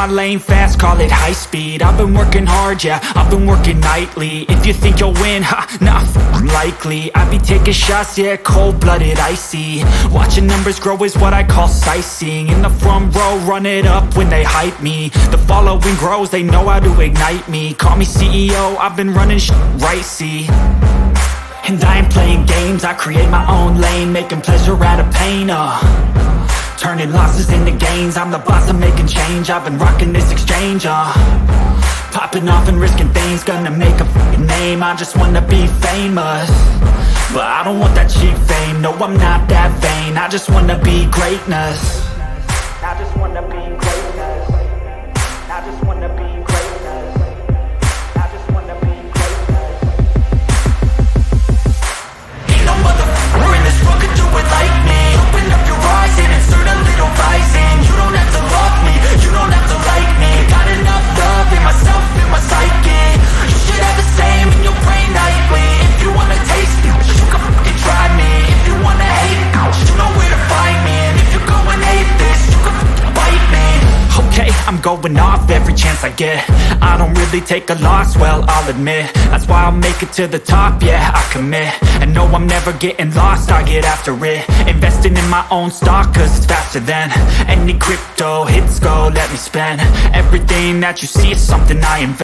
my lane fast, call it high speed. I've been working hard, yeah, I've been working nightly. If you think you'll win, ha, nah, likely. I be taking shots, yeah, cold-blooded, icy. Watching numbers grow is what I call sightseeing. In the front row, run it up when they hype me. The following grows, they know how to ignite me. Call me CEO, I've been running right, see. And I ain't playing games, I create my own lane, making pleasure out of pain, turning losses into gains. I'm the boss, I'm making change. I've been rocking this exchange, popping off and risking things. Gonna make a f***ing name. I just wanna be famous, but I don't want that cheap fame. No, I'm not that vain. I just wanna be greatness. I just wanna be greatness. I just wanna be greatness. I just wanna be greatness. Ain't no motherfucker in this world could do it like me. Open up your eyes and insert a little rising. You don't have to love me, you don't have to like me. Got enough love in myself, in my psyche. You should have the same in your brain nightly. If you wanna taste it, you can fucking try me. If you wanna hate it, you know where to find me. And if you're going hate this, you can fucking bite me. Okay, I'm going off every chance I get. I don't really take a loss, well, I'll admit. That's why I'll make it to the top, yeah, I commit. And no, I'm never getting lost, I get after it. Investing in my own stock, cause it's faster than any crypto hits go, let me spend. Everything that you see is something I invest.